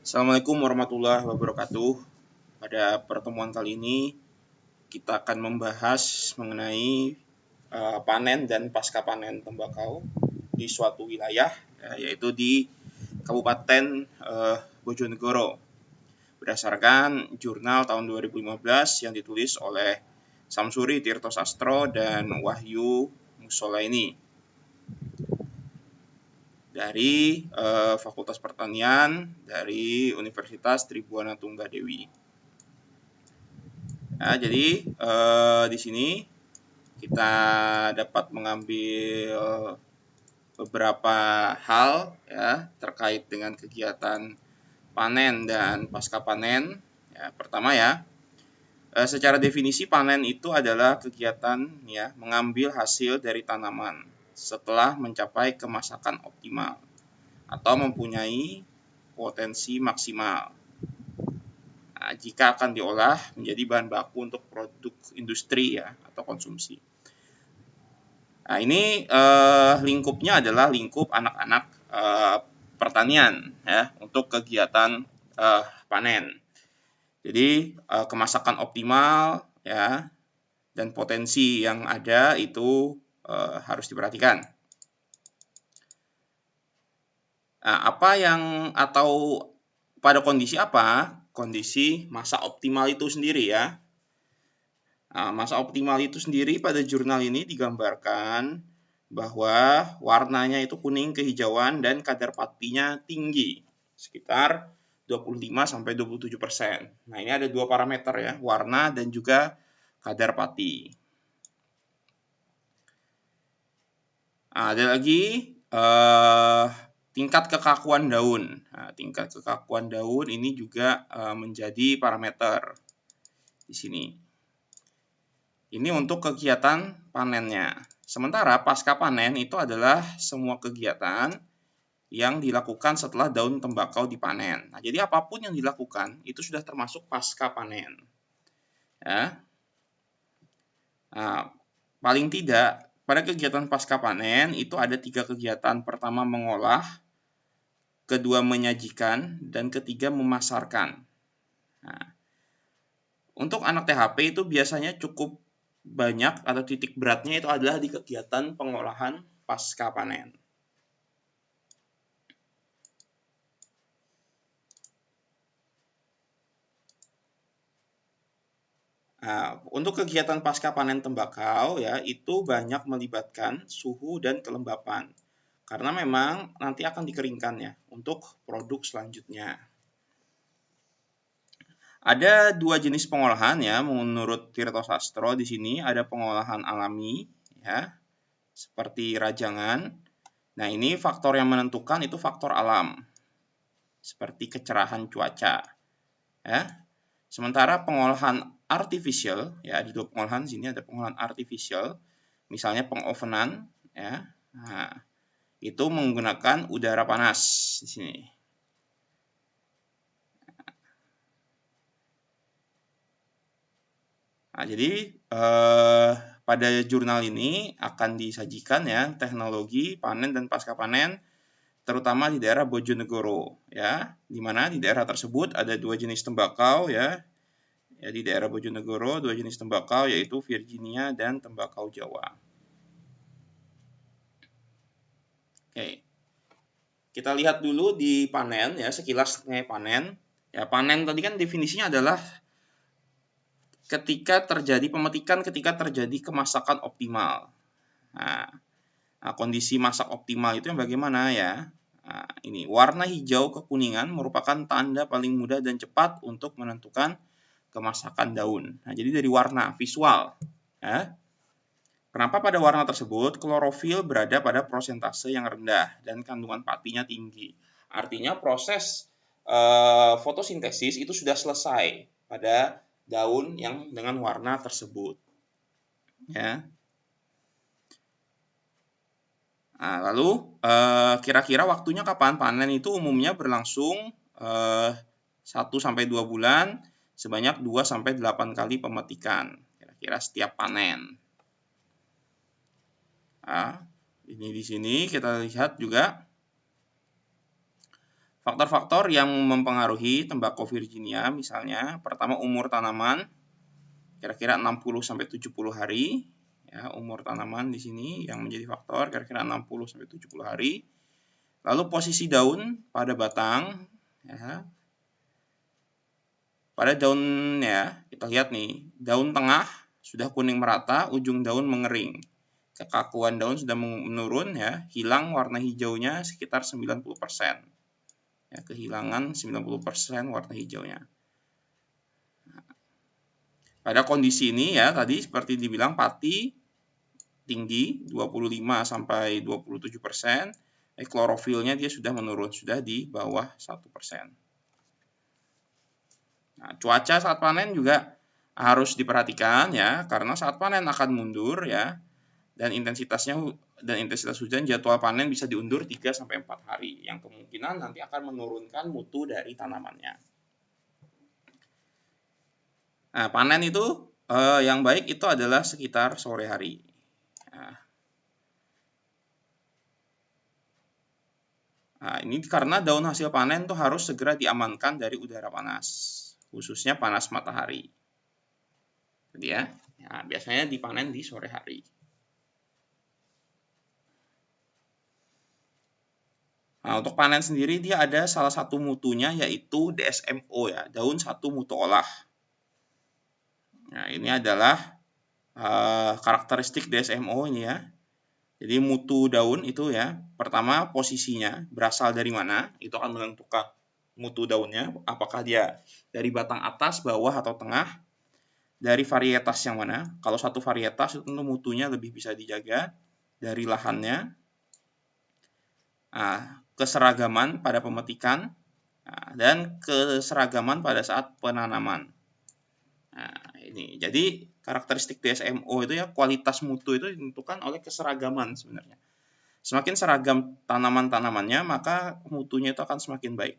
Assalamualaikum warahmatullahi wabarakatuh. Pada pertemuan kali ini kita akan membahas mengenai panen dan pasca panen tembakau di suatu wilayah, yaitu di Kabupaten Bojonegoro, berdasarkan jurnal tahun 2015 yang ditulis oleh Samsuri Tirto Sastro dan Wahyu Musolaini dari Fakultas Pertanian dari Universitas Tribhuwana Tunggadewi. Nah, jadi di sini kita dapat mengambil beberapa hal ya terkait dengan kegiatan panen dan pasca panen. Ya, pertama ya, secara definisi panen itu adalah kegiatan ya mengambil hasil dari tanaman setelah mencapai kemasakan optimal atau mempunyai potensi maksimal. Nah, jika akan diolah menjadi bahan baku untuk produk industri ya atau konsumsi. Nah, ini lingkupnya adalah lingkup anak-anak pertanian ya untuk kegiatan panen. Jadi kemasakan optimal ya dan potensi yang ada itu harus diperhatikan. Nah, pada kondisi apa? Kondisi masa optimal itu sendiri ya. Nah, masa optimal itu sendiri pada jurnal ini digambarkan bahwa warnanya itu kuning kehijauan dan kadar patinya tinggi, sekitar 25-27%. Nah, ini ada dua parameter ya, warna dan juga kadar pati. Nah, ada lagi tingkat kekakuan daun. Nah, tingkat kekakuan daun ini juga menjadi parameter di sini. Ini untuk kegiatan panennya. Sementara pasca panen itu adalah semua kegiatan yang dilakukan setelah daun tembakau dipanen. Nah, jadi apapun yang dilakukan itu sudah termasuk pasca panen. Ya. Nah, paling tidak pada kegiatan pasca panen itu ada 3 kegiatan. Pertama mengolah, kedua menyajikan, dan ketiga memasarkan. Nah, untuk anak THP itu biasanya cukup banyak atau titik beratnya itu adalah di kegiatan pengolahan pasca panen. Nah, untuk kegiatan pasca panen tembakau ya itu banyak melibatkan suhu dan kelembapan. Karena memang nanti akan dikeringkan ya untuk produk selanjutnya. Ada 2 jenis pengolahan ya menurut Tirto Sastro di sini ada pengolahan alami ya seperti rajangan. Nah, ini faktor yang menentukan itu faktor alam seperti kecerahan cuaca ya. Sementara pengolahan artificial ya di dua pengolahan sini ada pengolahan artificial misalnya pengovenan ya. Nah, itu menggunakan udara panas di sini. Nah, jadi pada jurnal ini akan disajikan ya teknologi panen dan pasca panen terutama di daerah Bojonegoro ya, di mana di daerah tersebut ada 2 jenis tembakau ya. Ya di daerah Bojonegoro 2 jenis tembakau yaitu Virginia dan tembakau Jawa. Oke. Kita lihat dulu di panen ya sekilas panen. Ya panen tadi kan definisinya adalah ketika terjadi pemetikan ketika terjadi kemasakan optimal. Nah, kondisi masak optimal itu yang bagaimana ya? Nah, ini warna hijau kekuningan merupakan tanda paling mudah dan cepat untuk menentukan kemasakan daun. Nah, jadi dari warna visual. Ya. Kenapa pada warna tersebut klorofil berada pada prosentase yang rendah dan kandungan patinya tinggi? Artinya proses fotosintesis itu sudah selesai pada daun yang dengan warna tersebut. Ya. Nah, lalu kira-kira waktunya kapan? Panen itu umumnya berlangsung 1-2 bulan sebanyak 2-8 kali pemetikan. Kira-kira setiap panen. Nah, ini di sini kita lihat juga Faktor-faktor yang mempengaruhi tembakau Virginia misalnya, pertama umur tanaman, kira-kira 60-70 hari. Ya, umur tanaman di sini yang menjadi faktor kira-kira 60-70 hari. Lalu posisi daun pada batang, ya. Pada daunnya, kita lihat nih, daun tengah sudah kuning merata, ujung daun mengering. Kekakuan daun sudah menurun, ya, hilang warna hijaunya sekitar 90%. Ya, kehilangan 90% warna hijaunya. Pada kondisi ini ya, tadi seperti dibilang pati tinggi 25-27%, klorofilnya dia sudah menurun, sudah di bawah 1%. Nah, cuaca saat panen juga harus diperhatikan ya, karena saat panen akan mundur ya, dan intensitas hujan jadwal panen bisa diundur 3-4 hari, yang kemungkinan nanti akan menurunkan mutu dari tanamannya. Nah, panen itu yang baik itu adalah sekitar sore hari. Nah, ini karena daun hasil panen tuh harus segera diamankan dari udara panas, khususnya panas matahari. Jadi ya, biasanya dipanen di sore hari. Nah, untuk panen sendiri dia ada salah satu mutunya yaitu DSMO ya, daun satu mutu olah. Nah, ini adalah karakteristik DSMO ini ya. Jadi mutu daun itu ya, pertama posisinya berasal dari mana, itu akan menentukan mutu daunnya, apakah dia dari batang atas, bawah, atau tengah, dari varietas yang mana. Kalau satu varietas itu tentu mutunya lebih bisa dijaga, dari lahannya, keseragaman pada pemetikan, dan keseragaman pada saat penanaman. Nah, ini jadi karakteristik DSMO itu ya, kualitas mutu itu ditentukan oleh keseragaman sebenarnya. Semakin seragam tanaman-tanamannya, maka mutunya itu akan semakin baik.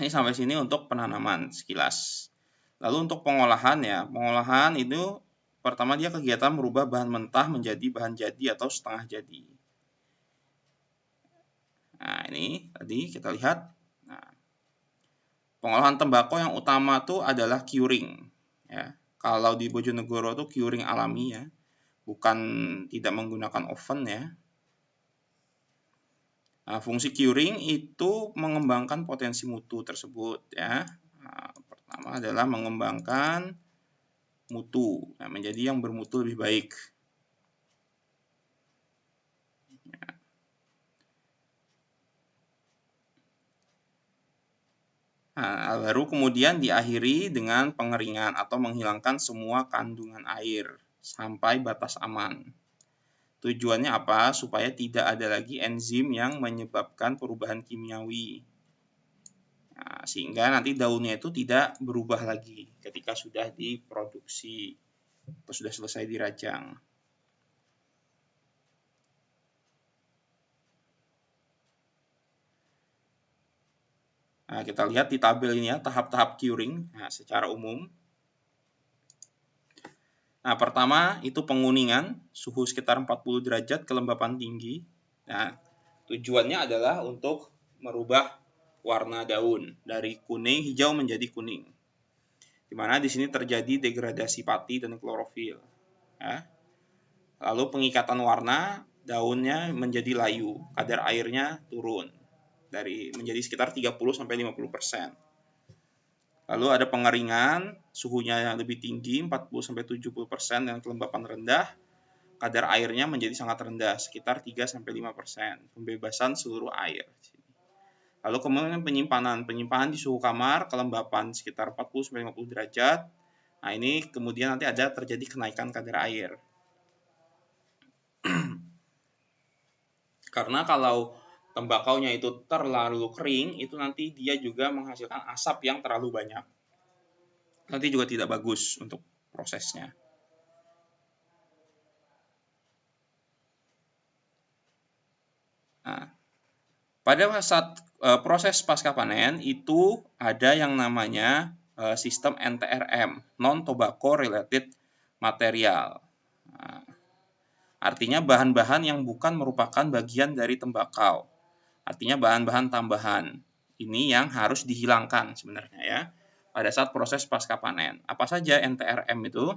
Ini sampai sini untuk penanaman sekilas. Lalu untuk pengolahan ya, pengolahan itu pertama dia kegiatan merubah bahan mentah menjadi bahan jadi atau setengah jadi. Nah, ini tadi kita lihat. Nah, pengolahan tembakau yang utama itu adalah curing. Ya, kalau di Bojonegoro itu curing alami ya, bukan tidak menggunakan oven ya. Nah, fungsi curing itu mengembangkan potensi mutu tersebut ya. Nah, pertama adalah mengembangkan mutu, menjadi yang bermutu lebih baik. Nah, baru kemudian diakhiri dengan pengeringan atau menghilangkan semua kandungan air sampai batas aman. Tujuannya apa? Supaya tidak ada lagi enzim yang menyebabkan perubahan kimiawi. Nah, sehingga nanti daunnya itu tidak berubah lagi ketika sudah diproduksi atau sudah selesai dirajang. Nah, kita lihat di tabel ini ya, tahap-tahap curing secara umum. Nah, pertama itu penguningan, suhu sekitar 40 derajat, kelembapan tinggi. Nah, tujuannya adalah untuk merubah warna daun dari kuning hijau menjadi kuning. Di mana di sini terjadi degradasi pati dan klorofil. Ya. Lalu pengikatan warna, daunnya menjadi layu, kadar airnya turun menjadi sekitar 30-50%. Lalu ada pengeringan, suhunya yang lebih tinggi 40-70% dengan kelembapan rendah, kadar airnya menjadi sangat rendah sekitar 3-5%, pembebasan seluruh air. Lalu kemudian penyimpanan di suhu kamar, kelembapan sekitar 40-50 derajat. Nah, ini kemudian nanti ada terjadi kenaikan kadar air. Karena kalau tembakaunya itu terlalu kering, itu nanti dia juga menghasilkan asap yang terlalu banyak. Nanti juga tidak bagus untuk prosesnya. Nah, pada saat proses pasca panen itu ada yang namanya sistem NTRM, non-tobacco related material. Nah, artinya bahan-bahan yang bukan merupakan bagian dari tembakau Artinya bahan-bahan tambahan. Ini yang harus dihilangkan sebenarnya ya pada saat proses pasca panen. Apa saja NTRM itu?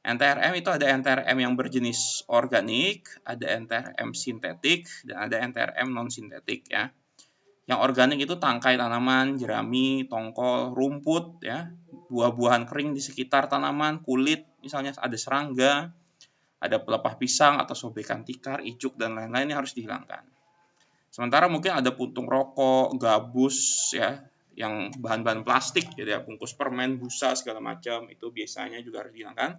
NTRM itu ada NTRM yang berjenis organik, ada NTRM sintetik, dan ada NTRM non-sintetik ya. Yang organik itu tangkai tanaman, jerami, tongkol, rumput ya, buah-buahan kering di sekitar tanaman, kulit, misalnya ada serangga, ada pelepah pisang atau sobekan tikar, icuk dan lain-lain yang harus dihilangkan. Sementara mungkin ada puntung rokok, gabus ya, yang bahan-bahan plastik jadi ya, bungkus permen, busa segala macam itu biasanya juga harus dihilangkan.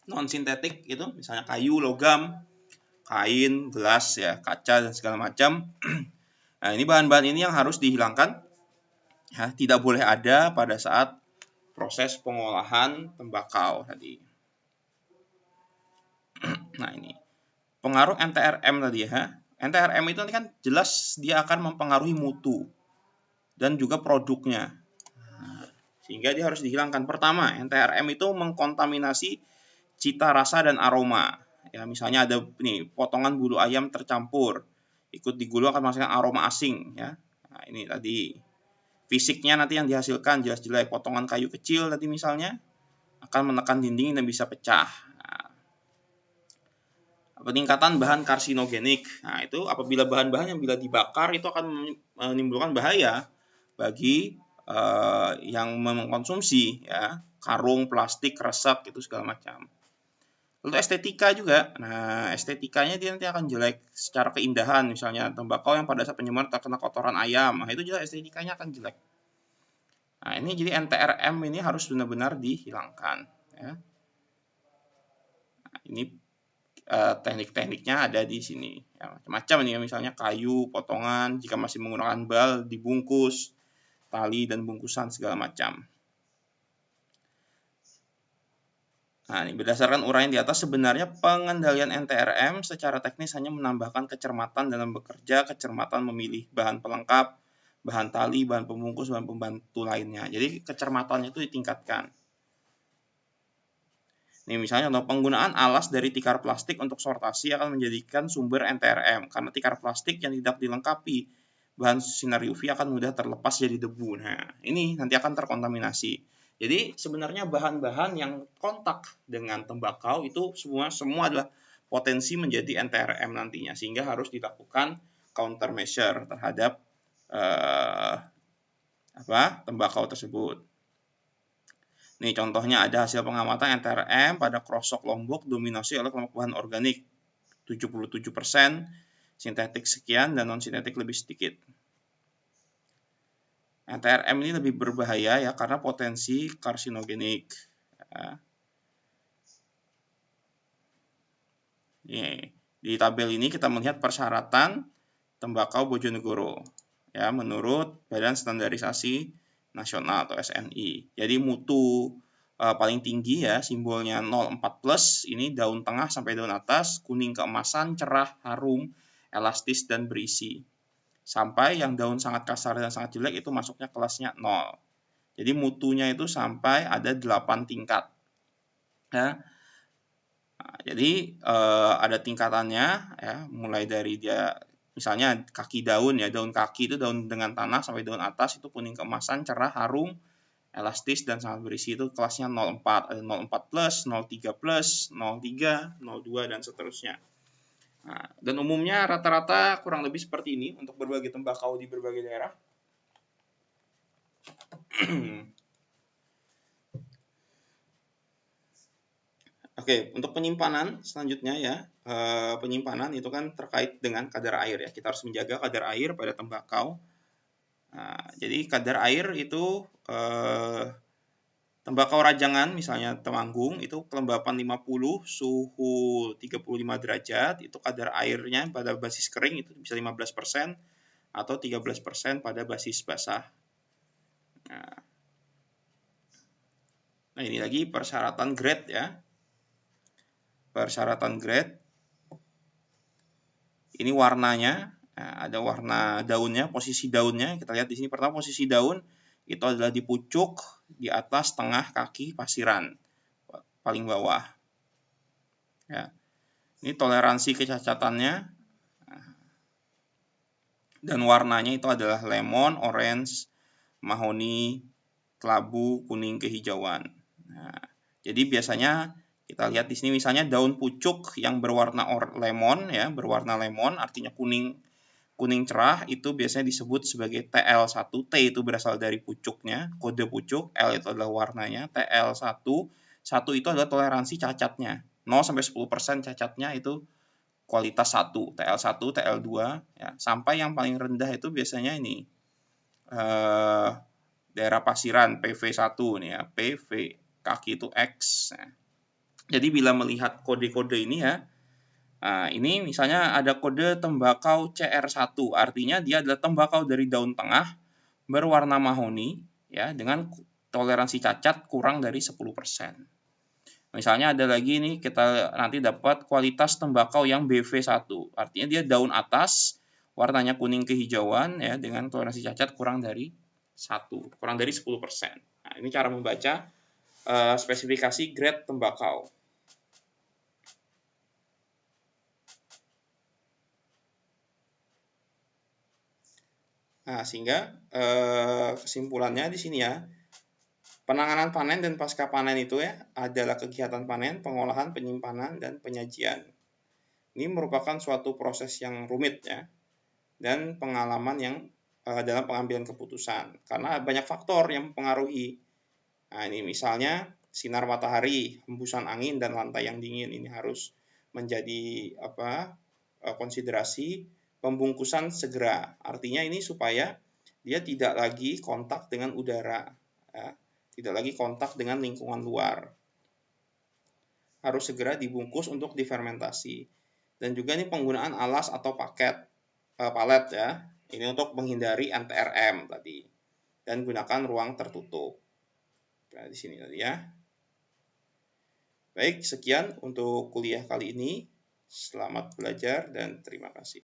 Non sintetik itu misalnya kayu, logam, kain, gelas ya, kaca dan segala macam. Nah, ini bahan-bahan ini yang harus dihilangkan. Ya, tidak boleh ada pada saat proses pengolahan tembakau tadi. Nah, ini pengaruh NTRM tadi ya. NTRM itu kan jelas dia akan mempengaruhi mutu dan juga produknya. Sehingga dia harus dihilangkan. Pertama, NTRM itu mengkontaminasi cita rasa dan aroma. Ya, misalnya ada nih potongan bulu ayam tercampur, ikut digulung akan menghasilkan aroma asing ya. Nah, ini tadi fisiknya nanti yang dihasilkan jelas jelek, potongan kayu kecil tadi misalnya akan menekan dinding dan bisa pecah. Nah, peningkatan bahan karsinogenik. Nah, itu apabila bahan-bahan yang bila dibakar itu akan menimbulkan bahaya bagi yang mengkonsumsi ya, karung, plastik, resep itu segala macam. Lalu estetika juga. Nah, estetikanya dia nanti akan jelek secara keindahan. Misalnya tembakau yang pada saat penyemaran terkena kotoran ayam. Nah, itu juga estetikanya akan jelek. Nah, ini jadi NTRM ini harus benar-benar dihilangkan. Ya. Nah, ini teknik-tekniknya ada di sini. Ya, macam-macam ini misalnya kayu, potongan, jika masih menggunakan bal, dibungkus, tali dan bungkusan segala macam. Nah, ini berdasarkan uraian di atas, sebenarnya pengendalian NTRM secara teknis hanya menambahkan kecermatan dalam bekerja, kecermatan memilih bahan pelengkap, bahan tali, bahan pembungkus, bahan pembantu lainnya. Jadi kecermatannya itu ditingkatkan. Nih misalnya contoh penggunaan alas dari tikar plastik untuk sortasi akan menjadikan sumber NTRM karena tikar plastik yang tidak dilengkapi bahan sinar UV akan mudah terlepas jadi debu. Nah, ini nanti akan terkontaminasi. Jadi sebenarnya bahan-bahan yang kontak dengan tembakau itu semua adalah potensi menjadi NTRM nantinya sehingga harus dilakukan countermeasure terhadap tembakau tersebut. Nih contohnya ada hasil pengamatan NTRM pada krosok Lombok dominasi oleh kelompok bahan organik 77%, sintetik sekian dan non sintetik lebih sedikit. NTRM ini lebih berbahaya ya karena potensi karsinogenik. Ya. Nih, di tabel ini kita melihat persyaratan tembakau Bojonegoro ya menurut Badan Standarisasi Nasional atau SNI. Jadi mutu paling tinggi ya simbolnya 04+, ini daun tengah sampai daun atas, kuning keemasan, cerah, harum, elastis dan berisi. Sampai yang daun sangat kasar dan sangat jelek itu masuknya kelasnya 0. Jadi mutunya itu sampai ada 8 tingkat. Ya. Nah, jadi ada tingkatannya ya, mulai dari dia misalnya kaki daun ya, daun kaki itu daun dengan tanah sampai daun atas itu kuning keemasan, cerah, harum, elastis dan sangat berisi itu kelasnya 04, ada 04+, 03+, 03, 02 dan seterusnya. Nah, dan umumnya rata-rata kurang lebih seperti ini untuk berbagai tembakau di berbagai daerah. Oke, untuk penyimpanan selanjutnya ya, penyimpanan itu kan terkait dengan kadar air ya. Kita harus menjaga kadar air pada tembakau. Nah, jadi kadar air itu tembakau rajangan misalnya Temanggung itu kelembapan 50, suhu 35 derajat, itu kadar airnya pada basis kering itu bisa 15% atau 13% pada basis basah. Nah, ini lagi persyaratan grade ya. Persyaratan grade. Ini warnanya, nah, ada warna daunnya, posisi daunnya. Kita lihat di sini pertama posisi daun itu adalah di pucuk, di atas, tengah, kaki, pasiran, paling bawah. Ya. Ini toleransi kecacatannya. Dan warnanya itu adalah lemon, orange, mahoni, kelabu, kuning kehijauan. Nah, jadi biasanya kita lihat di sini misalnya daun pucuk yang berwarna lemon ya, berwarna lemon artinya kuning cerah itu biasanya disebut sebagai TL1. T itu berasal dari pucuknya, kode pucuk, L itu adalah warnanya, TL1. 1 itu adalah toleransi cacatnya. 0 sampai 10% cacatnya itu kualitas 1, TL1, TL2 ya. Sampai yang paling rendah itu biasanya ini daerah pasiran PV1 nih ya, PV kaki itu X. Nah, jadi bila melihat kode-kode ini ya, nah, ini misalnya ada kode tembakau CR1, artinya dia adalah tembakau dari daun tengah berwarna mahoni ya dengan toleransi cacat kurang dari 10%. Misalnya ada lagi nih kita nanti dapat kualitas tembakau yang BV1, artinya dia daun atas warnanya kuning kehijauan ya dengan toleransi cacat kurang dari 10%. Nah, ini cara membaca spesifikasi grade tembakau. Nah, sehingga kesimpulannya di sini ya, penanganan panen dan pasca panen itu ya adalah kegiatan panen, pengolahan, penyimpanan, dan penyajian. Ini merupakan suatu proses yang rumit ya, dan pengalaman yang dalam pengambilan keputusan. Karena banyak faktor yang mempengaruhi. Nah, ini misalnya sinar matahari, hembusan angin, dan lantai yang dingin. Ini harus menjadi konsiderasi. Pembungkusan segera, artinya ini supaya dia tidak lagi kontak dengan udara, ya, tidak lagi kontak dengan lingkungan luar. Harus segera dibungkus untuk difermentasi. Dan juga ini penggunaan alas atau palet ya, ini untuk menghindari NTRM tadi. Dan gunakan ruang tertutup. Nah, di sini tadi ya. Baik, sekian untuk kuliah kali ini. Selamat belajar dan terima kasih.